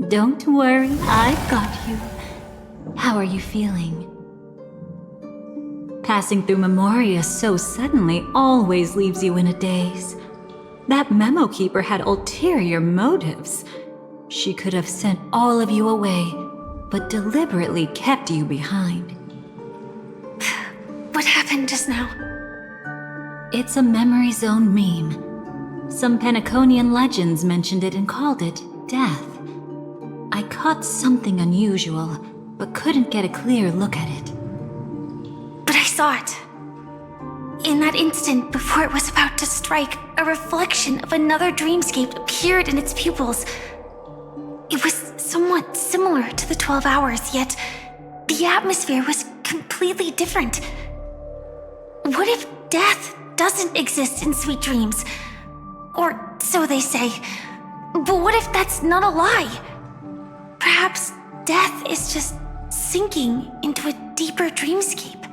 Don't worry, I've got you. How are you feeling? Passing through Memoria so suddenly always leaves you in a daze. That memo keeper had ulterior motives. She could have sent all of you away, but deliberately kept you behind. What happened just now? It's a memory zone meme. Some Penaconian legends mentioned it and called it death. I caught something unusual, but couldn't get a clear look at it. But I saw it. In that instant, before it was about to strike, a reflection of another dreamscape appeared in its pupils. It was somewhat similar to the 12 hours, yet the atmosphere was completely different. What if death doesn't exist in sweet dreams? Or so they say. But what if that's not a lie? Perhaps death is just sinking into a deeper dreamscape.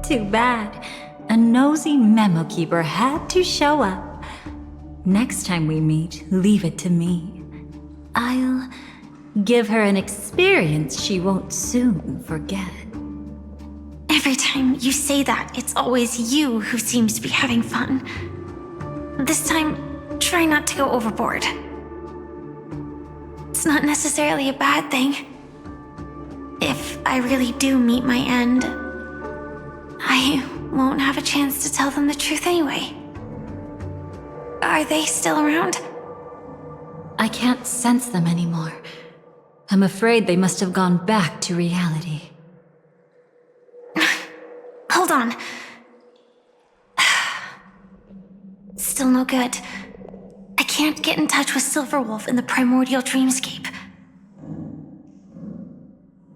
Too bad. A nosy memo keeper had to show up. Next time we meet, leave it to me. I'll give her an experience she won't soon forget. Every time you say that, it's always you who seems to be having fun. This time, try not to go overboard. It's not necessarily a bad thing. If I really do meet my end, I won't have a chance to tell them the truth anyway. Are they still around? I can't sense them anymore. I'm afraid they must have gone back to reality. Hold on. Still no good. I can't get in touch with Silverwolf in the primordial dreamscape.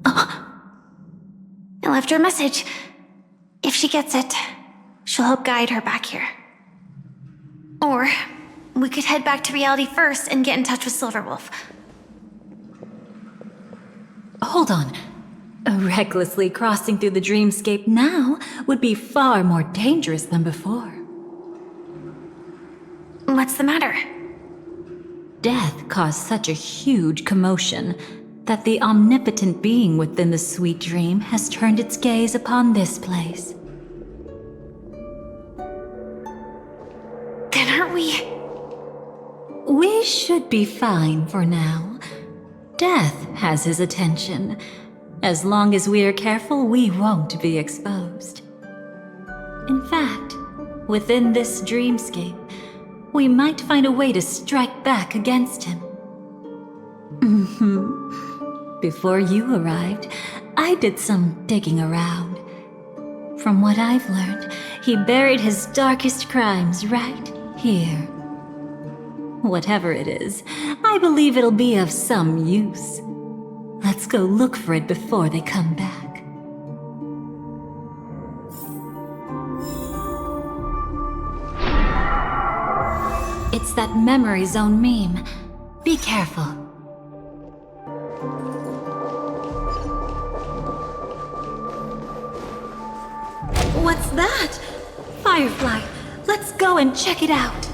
I left her a message. If she gets it, she'll help guide her back here. Or we could head back to reality first and get in touch with Silverwolf. Hold on. Recklessly crossing through the dreamscape now would be far more dangerous than before. What's the matter? Death caused such a huge commotion that the omnipotent being within the sweet dream has turned its gaze upon this place. Then aren't we? We should be fine for now. Death has his attention. As long as we are careful, we won't be exposed. In fact, within this dreamscape, we might find a way to strike back against him. Before you arrived, I did some digging around. From what I've learned, he buried his darkest crimes right here. Whatever it is, I believe it'll be of some use. Let's go look for it before they come back. It's that memory zone meme. Be careful. What's that? Firefly, let's go and check it out.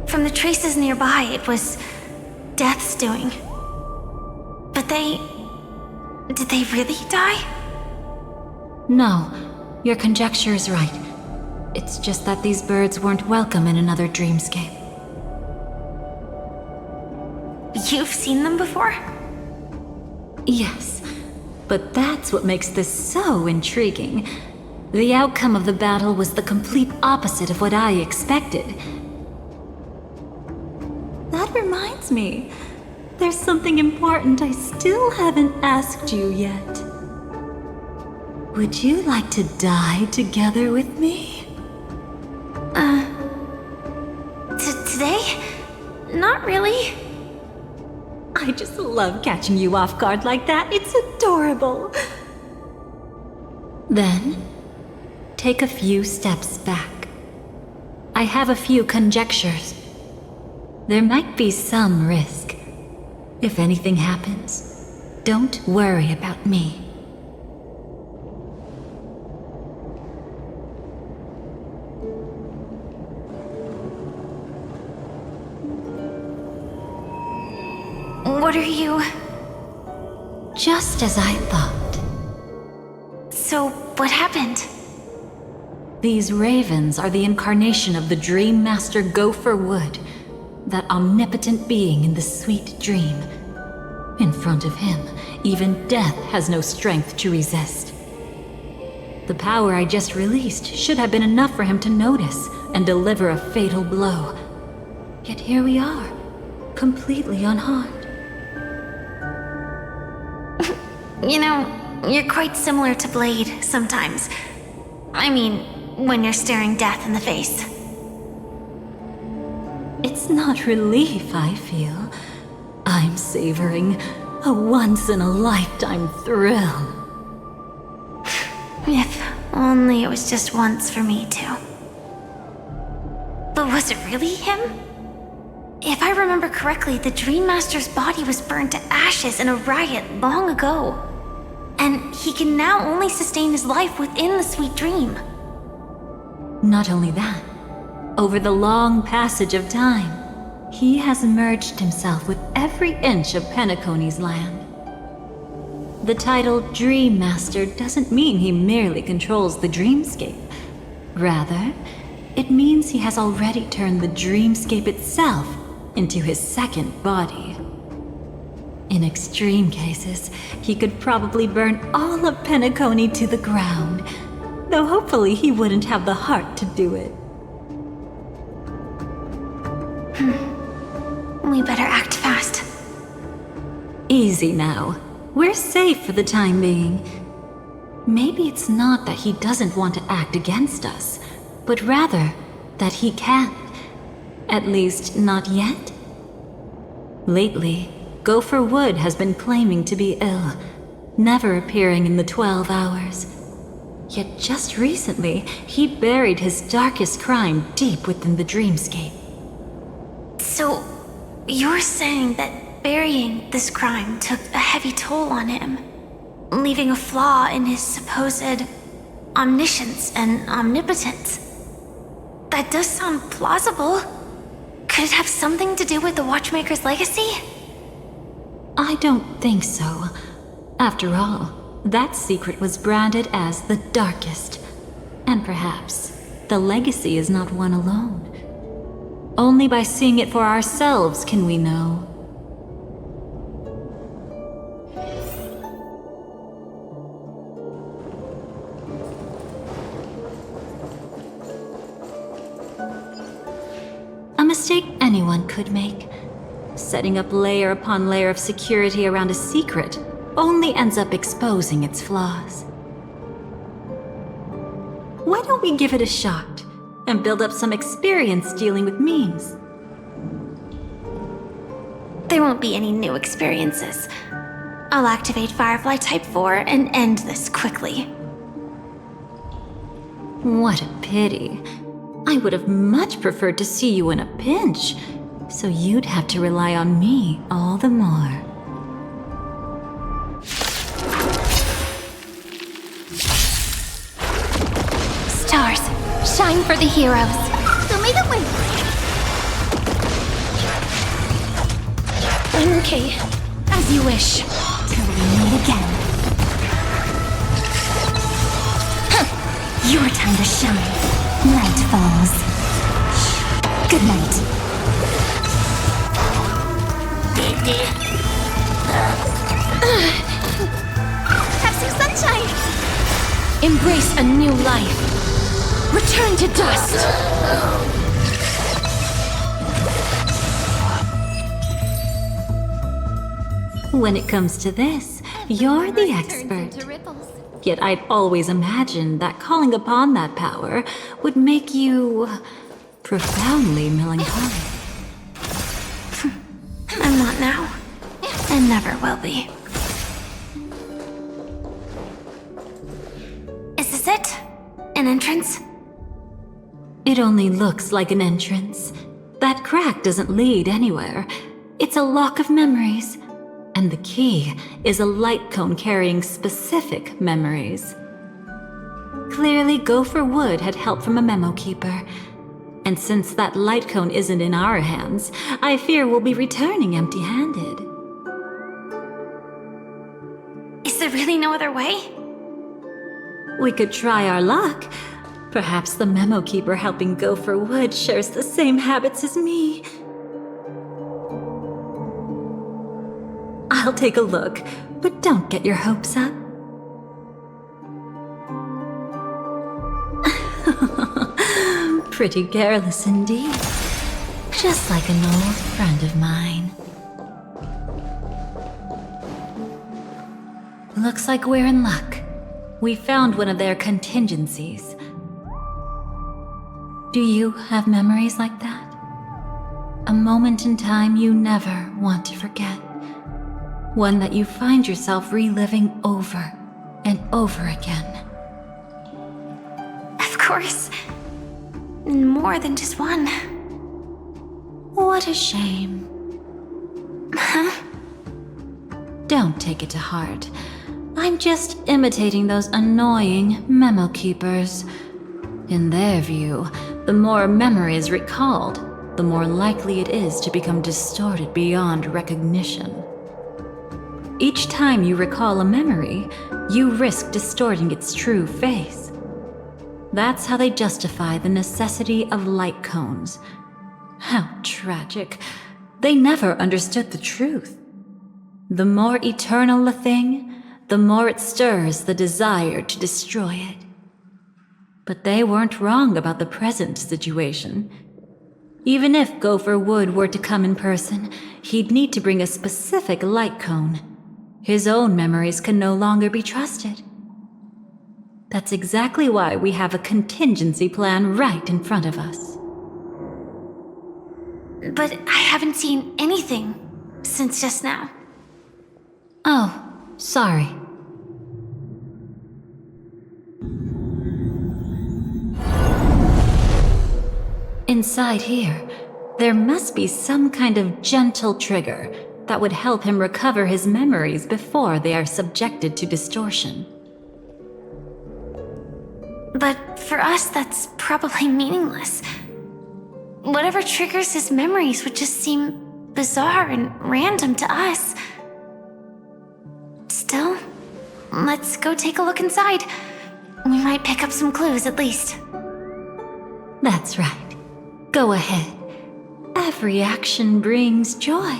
From the traces nearby, it was Death's doing. But did they really die? No, your conjecture is right. It's just that these birds weren't welcome in another dreamscape. You've seen them before? Yes, but that's what makes this so intriguing. The outcome of the battle was the complete opposite of what I expected. That reminds me, there's something important I still haven't asked you yet. Would you like to die together with me? Today? Not really. I just love catching you off guard like that. It's adorable. Then, take a few steps back. I have a few conjectures. There might be some risk. If anything happens, don't worry about me. What are you... Just as I thought. So, what happened? These ravens are the incarnation of the Dreammaster Gopher Wood, that omnipotent being in the sweet dream. In front of him, even death has no strength to resist. The power I just released should have been enough for him to notice and deliver a fatal blow. Yet here we are, completely unharmed. You know, you're quite similar to Blade sometimes. I mean, when you're staring death in the face. It's not relief I feel. I'm savoring a once-in-a-lifetime thrill. If only it was just once for me too. But was it really him? If I remember correctly, the Dreammaster's body was burned to ashes in a riot long ago. And he can now only sustain his life within the sweet dream. Not only that, over the long passage of time, he has merged himself with every inch of Penacony's land. The title Dreammaster doesn't mean he merely controls the dreamscape. Rather, it means he has already turned the dreamscape itself into his second body. In extreme cases, he could probably burn all of Penacony to the ground, though hopefully he wouldn't have the heart to do it. We better act fast. Easy now. We're safe for the time being. Maybe it's not that he doesn't want to act against us, but rather that he can't. At least, not yet. Lately, Gopher Wood has been claiming to be ill, never appearing in the 12 hours. Yet just recently, he buried his darkest crime deep within the dreamscape. So, you're saying that burying this crime took a heavy toll on him, leaving a flaw in his supposed omniscience and omnipotence? That does sound plausible. Could it have something to do with the Watchmaker's legacy? I don't think so. After all, that secret was branded as the darkest. And perhaps the legacy is not one alone. Only by seeing it for ourselves can we know. A mistake anyone could make. Setting up layer upon layer of security around a secret only ends up exposing its flaws. Why don't we give it a shot and build up some experience dealing with memes? There won't be any new experiences. I'll activate Firefly Type 4 and end this quickly. What a pity. I would have much preferred to see you in a pinch, so you'd have to rely on me all the more. Stars, shine for the heroes. So may the win. Okay, as you wish. Till we meet again. Your time to shine. Night falls. Good night. Have some sunshine. Embrace a new life. Return to dust. When it comes to this, you're the expert. Yet I'd always imagined that calling upon that power would make you profoundly melancholic. I'm not now, and never will be. Is this it? An entrance? It only looks like an entrance. That crack doesn't lead anywhere. It's a lock of memories. And the key is a light cone carrying specific memories. Clearly, Gopher Wood had help from a memo keeper. And since that light cone isn't in our hands, I fear we'll be returning empty-handed. really no other way? We could try our luck. Perhaps the memo keeper helping Gopher Wood shares the same habits as me. I'll take a look, but don't get your hopes up. Pretty careless indeed. Just like an old friend of mine. Looks like we're in luck. We found one of their contingencies. Do you have memories like that? A moment in time you never want to forget. One that you find yourself reliving over and over again. Of course. More than just one. What a shame. Huh? Don't take it to heart. I'm just imitating those annoying memo keepers. In their view, the more memory is recalled, the more likely it is to become distorted beyond recognition. Each time you recall a memory, you risk distorting its true face. That's how they justify the necessity of light cones. How tragic. They never understood the truth. The more eternal a thing, the more it stirs the desire to destroy it. But they weren't wrong about the present situation. Even if Gopher Wood were to come in person, he'd need to bring a specific light cone. His own memories can no longer be trusted. That's exactly why we have a contingency plan right in front of us. But I haven't seen anything since just now. Oh, sorry. Inside here, there must be some kind of gentle trigger that would help him recover his memories before they are subjected to distortion. But for us, that's probably meaningless. Whatever triggers his memories would just seem bizarre and random to us. Still, let's go take a look inside. We might pick up some clues at least. That's right. Go ahead. Every action brings joy.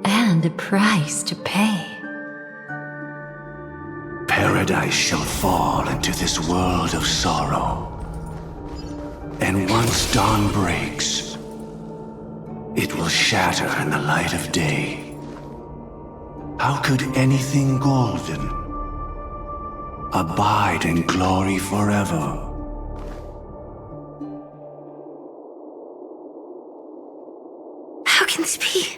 And a price to pay. Paradise shall fall into this world of sorrow. And once dawn breaks, it will shatter in the light of day. How could anything golden abide in glory forever? How can this be?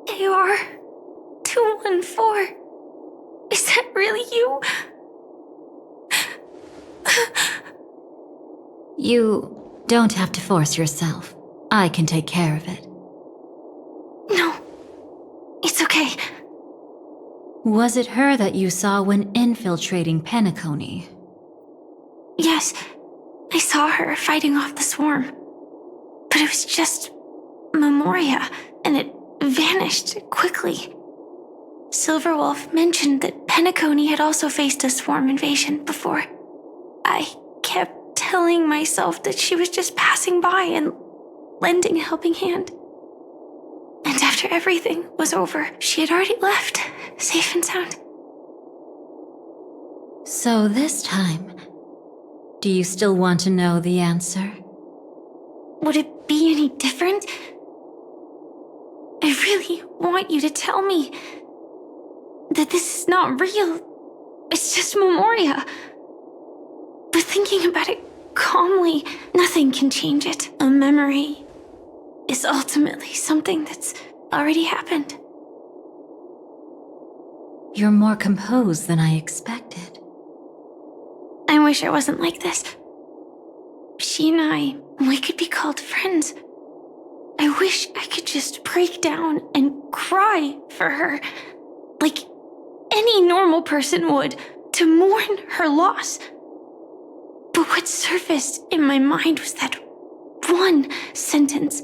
AR 214. Is that really you? You don't have to force yourself. I can take care of it. No, it's okay. Was it her that you saw when infiltrating Penacony? Yes, I saw her fighting off the swarm. But it was just Memoria, and it vanished quickly. Silverwolf mentioned that Penacony had also faced a swarm invasion before. I kept telling myself that she was just passing by and lending a helping hand. And after everything was over, she had already left, safe and sound. So this time, do you still want to know the answer? Would it be any different? I really want you to tell me that this is not real. It's just Memoria. But thinking about it calmly, nothing can change it. A memory is ultimately something that's already happened. You're more composed than I expected. I wish I wasn't like this. She and we could be called friends. I wish I could just break down and cry for her, like any normal person would, to mourn her loss. But what surfaced in my mind was that one sentence.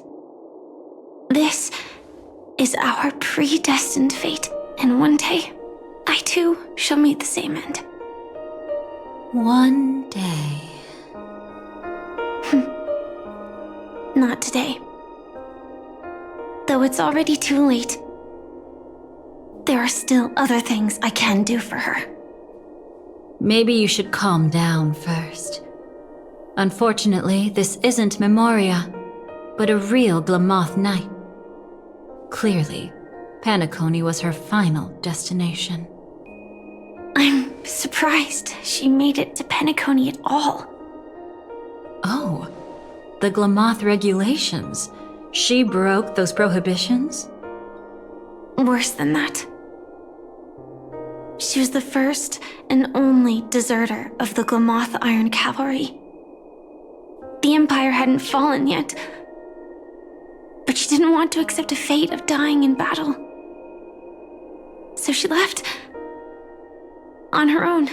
This is our predestined fate, and one day, I too shall meet the same end. One day. Not today. Though it's already too late, there are still other things I can do for her. Maybe you should calm down first. Unfortunately, this isn't Memoria, but a real Glamoth night. Clearly, Penacony was her final destination. I'm surprised she made it to Penacony at all. Oh, the Glamoth regulations. She broke those prohibitions? Worse than that. She was the first and only deserter of the Glamoth Iron Cavalry. The Empire hadn't fallen yet, but she didn't want to accept a fate of dying in battle. So she left on her own.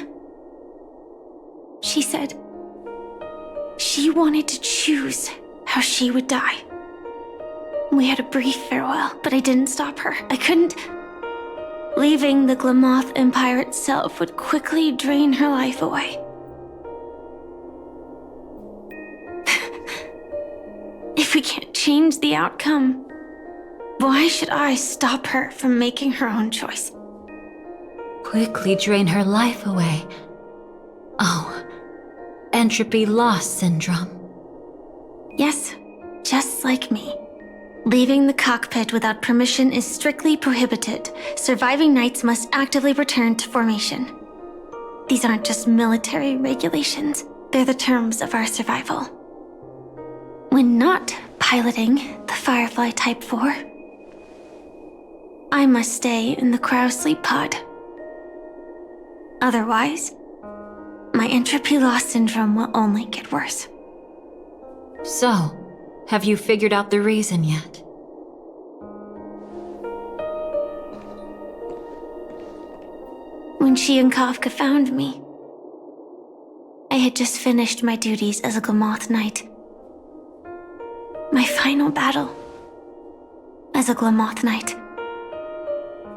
She said she wanted to choose how she would die. We had a brief farewell, but I didn't stop her. I couldn't. Leaving the Glamoth Empire itself would quickly drain her life away. If we can't change the outcome, why should I stop her from making her own choice? Quickly drain her life away. Oh, entropy loss syndrome. Yes, just like me. Leaving the cockpit without permission is strictly prohibited. Surviving knights must actively return to formation. These aren't just military regulations, they're the terms of our survival. When not piloting the Firefly Type 4, I must stay in the cryo sleep pod. Otherwise, my entropy loss syndrome will only get worse. So, have you figured out the reason yet? When she and Kafka found me, I had just finished my duties as a Glamoth Knight. My final battle as a Glamoth Knight.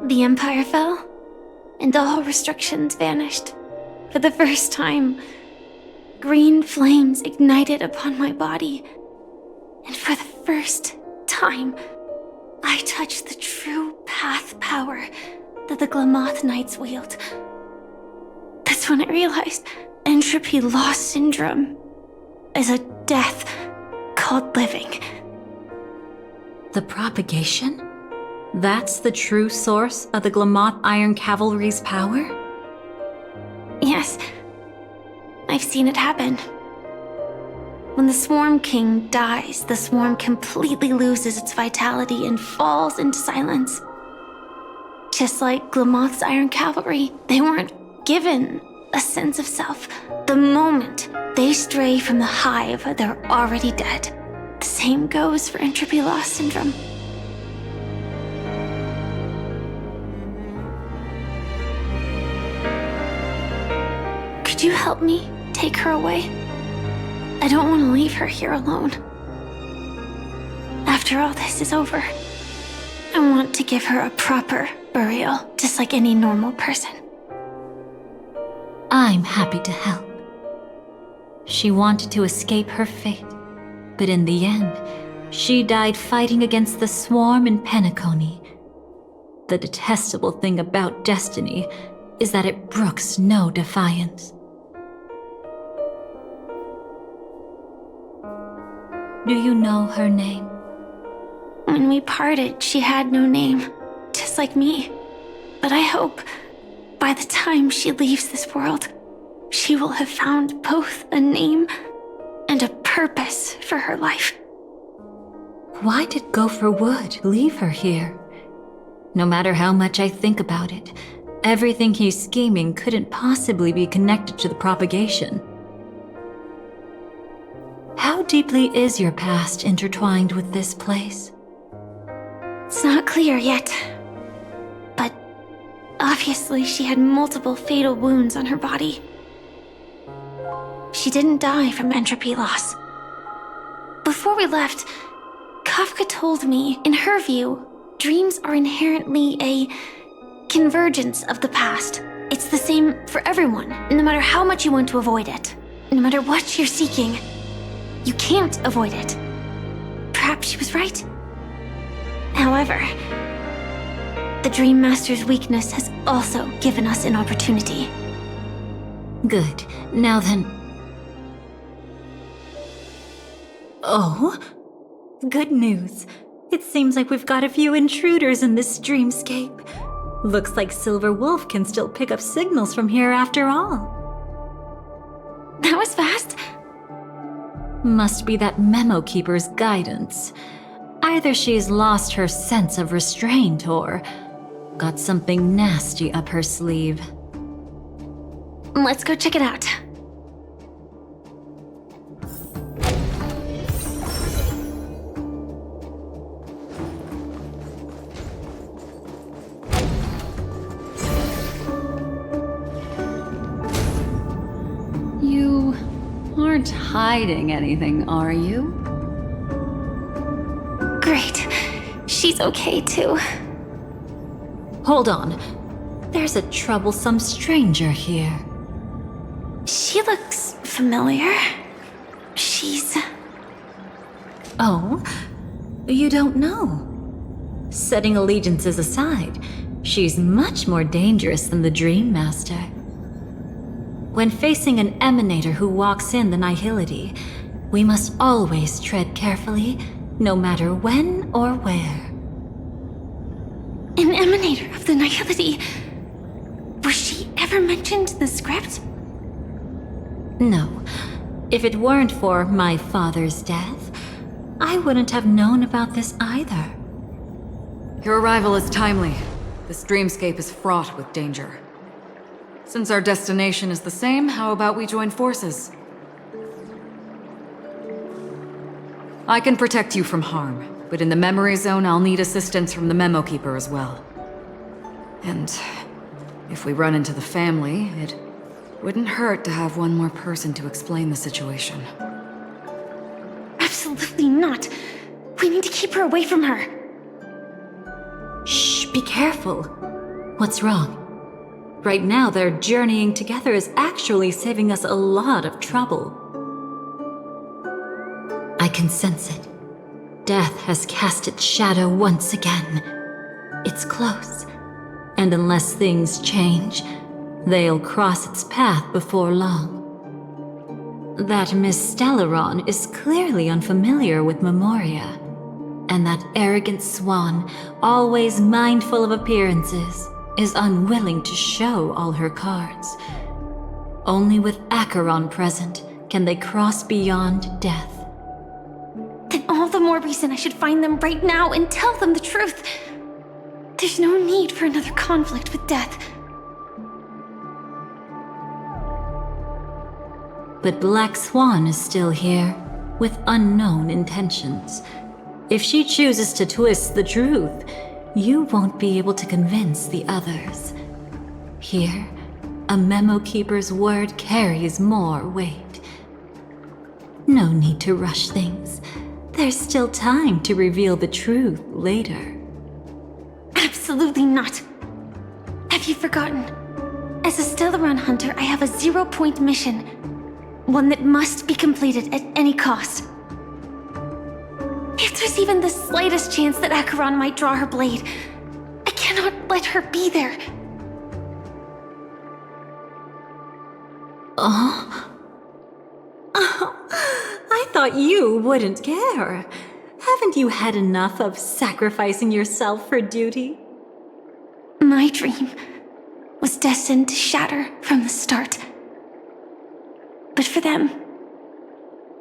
The Empire fell, and all restrictions vanished. For the first time, green flames ignited upon my body. And for the first time, I touched the true path power that the Glamoth Knights wield. That's when I realized entropy loss syndrome is a death called living. The propagation? That's the true source of the Glamoth Iron Cavalry's power? Yes, I've seen it happen. When the Swarm King dies, the Swarm completely loses its vitality and falls into silence. Just like Glamoth's Iron Cavalry, they weren't given a sense of self. The moment they stray from the hive, they're already dead. The same goes for entropy loss syndrome. Could you help me take her away? I don't want to leave her here alone. After all this is over, I want to give her a proper burial, just like any normal person. I'm happy to help. She wanted to escape her fate, but in the end, she died fighting against the swarm in Penacony. The detestable thing about destiny is that it brooks no defiance. Do you know her name? When we parted, she had no name, just like me. But I hope by the time she leaves this world, she will have found both a name and a purpose for her life. Why did Gopher Wood leave her here? No matter how much I think about it, everything he's scheming couldn't possibly be connected to the propagation. How deeply is your past intertwined with this place? It's not clear yet, but obviously she had multiple fatal wounds on her body. she didn't die from entropy loss. Before we left, Kafka told me, in her view, dreams are inherently a convergence of the past. It's the same for everyone, no matter how much you want to avoid it. No matter what you're seeking, you can't avoid it. Perhaps she was right. However, the Dreammaster's weakness has also given us an opportunity. Good. Now then... Oh? Good news. It seems like we've got a few intruders in this dreamscape. Looks like Silver Wolf can still pick up signals from here after all. That was fast. Must be that Memo Keeper's guidance. Either she's lost her sense of restraint or got something nasty up her sleeve. Let's go check it out. You aren't hiding anything, are you? Great. She's okay too. Hold on. There's a troublesome stranger here. She looks familiar. She's... Oh? You don't know? Setting allegiances aside, she's much more dangerous than the Dreammaster. When facing an emanator who walks in the nihility, we must always tread carefully, no matter when or where. An emanator of the nihility. Was she ever mentioned in the script? No. If it weren't for my father's death, I wouldn't have known about this either. Your arrival is timely. This dreamscape is fraught with danger. Since our destination is the same, how about we join forces? I can protect you from harm, but in the memory zone, I'll need assistance from the Memo Keeper as well. And if we run into the family, it wouldn't hurt to have one more person to explain the situation. Absolutely not. We need to keep her away from her. Shh, be careful. What's wrong? Right now, their journeying together is actually saving us a lot of trouble. I can sense it. Death has cast its shadow once again. It's close. And unless things change, they'll cross its path before long. That Miss Stellaron is clearly unfamiliar with Memoria. And that arrogant swan, always mindful of appearances, is unwilling to show all her cards. Only with Acheron present can they cross beyond death. Then all the more reason I should find them right now and tell them the truth. There's no need for another conflict with death. But Black Swan is still here, with unknown intentions. If she chooses to twist the truth, you won't be able to convince the others. Here, a Memo Keeper's word carries more weight. No need to rush things. There's still time to reveal the truth later. Absolutely not. Have you forgotten? As a Stellaron hunter, I have a 0-point mission. One that must be completed at any cost. If there's even the slightest chance that Acheron might draw her blade, I cannot let her be there. Oh, I thought you wouldn't care. Haven't you had enough of sacrificing yourself for duty? My dream was destined to shatter from the start. But for them,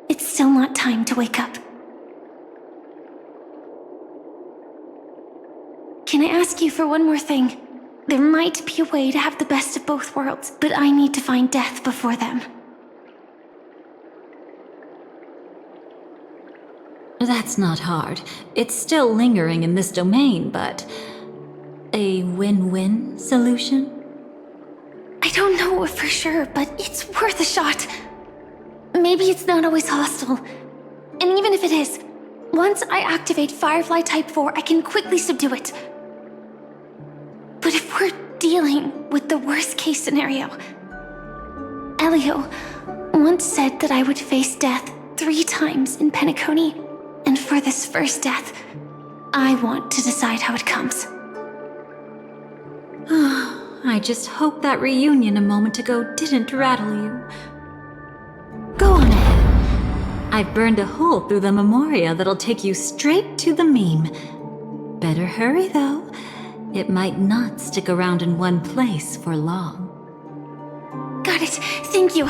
it's still not time to wake up. Can I ask you for one more thing? There might be a way to have the best of both worlds, but I need to find death before them. That's not hard. It's still lingering in this domain, but... a win-win solution? I don't know for sure, but it's worth a shot. maybe it's not always hostile. And even if it is, once I activate Firefly Type 4, I can quickly subdue it. But if we're dealing with the worst case scenario, Elio once said that I would face death 3 times in Penacony, and for this first death, I want to decide how it comes. I just hope that reunion a moment ago didn't rattle you. Go on ahead. I've burned a hole through the memoria that'll take you straight to the meme. Better hurry, though. It might not stick around in one place for long. Got it. Thank you.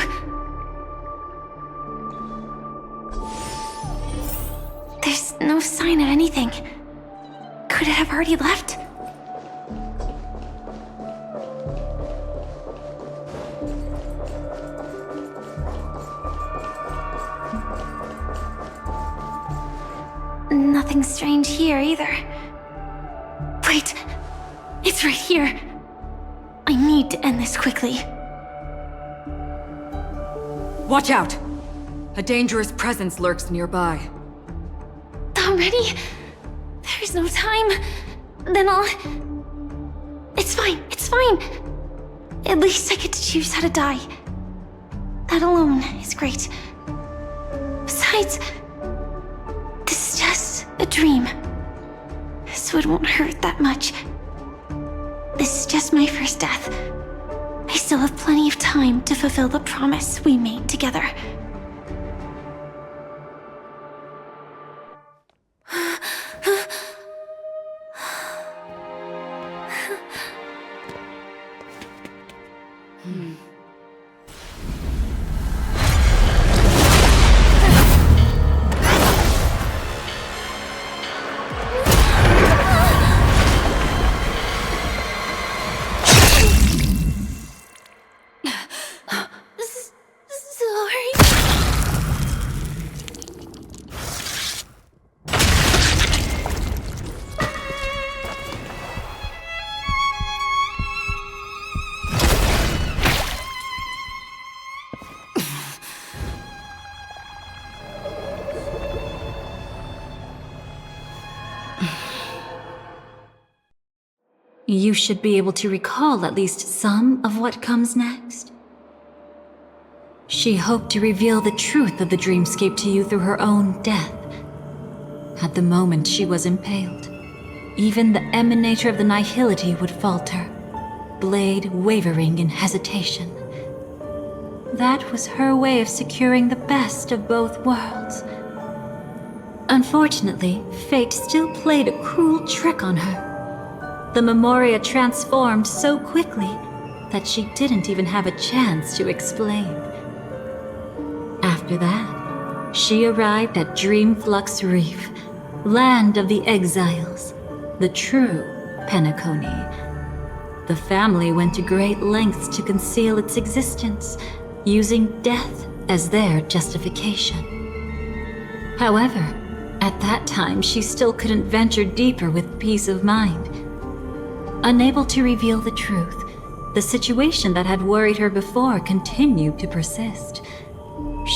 There's no sign of anything. Could it have already left? Nothing strange here either. Wait, it's right here. I need to end this quickly. Watch out! A dangerous presence lurks nearby. Already? There's no time. Then I'll... It's fine, it's fine. At least I get to choose how to die. That alone is great. Besides, this is just a dream, so it won't hurt that much. This is just my first death. I still have plenty of time to fulfill the promise we made together. You should be able to recall at least some of what comes next. She hoped to reveal the truth of the dreamscape to you through her own death. At the moment she was impaled, even the emanator of the nihility would falter, blade wavering in hesitation. That was her way of securing the best of both worlds. Unfortunately, fate still played a cruel trick on her. The memoria transformed so quickly that she didn't even have a chance to explain. After that, she arrived at Dreamflux Reef, land of the exiles, the true Penacony. The family went to great lengths to conceal its existence, using death as their justification. However, at that time she still couldn't venture deeper with peace of mind. Unable to reveal the truth, the situation that had worried her before continued to persist.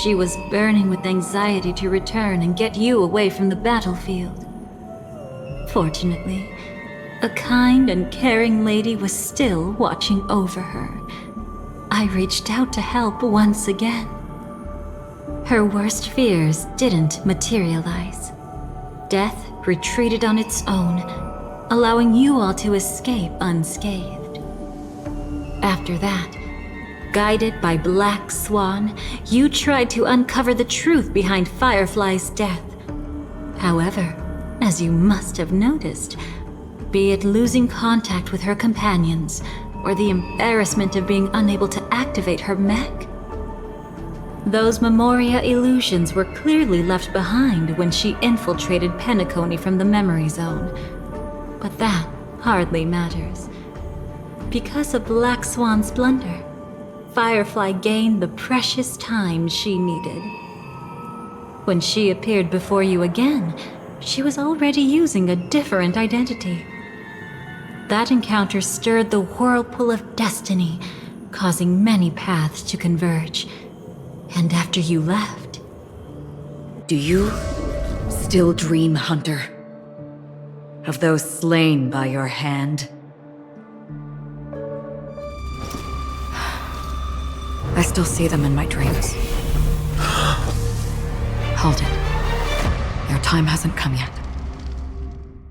She was burning with anxiety to return and get you away from the battlefield. Fortunately, a kind and caring lady was still watching over her. I reached out to help once again. Her worst fears didn't materialize. Death retreated on its own, allowing you all to escape unscathed. After that, guided by Black Swan, you tried to uncover the truth behind Firefly's death. However, as you must have noticed, be it losing contact with her companions, or the embarrassment of being unable to activate her mech, those memoria illusions were clearly left behind when she infiltrated Penacony from the memory zone. But that hardly matters. Because of Black Swan's blunder, Firefly gained the precious time she needed. When she appeared before you again, she was already using a different identity. That encounter stirred the whirlpool of destiny, causing many paths to converge. And after you left, Do you still dream, Hunter? Of those slain by your hand? I still see them in my dreams. Hold it. Your time hasn't come yet.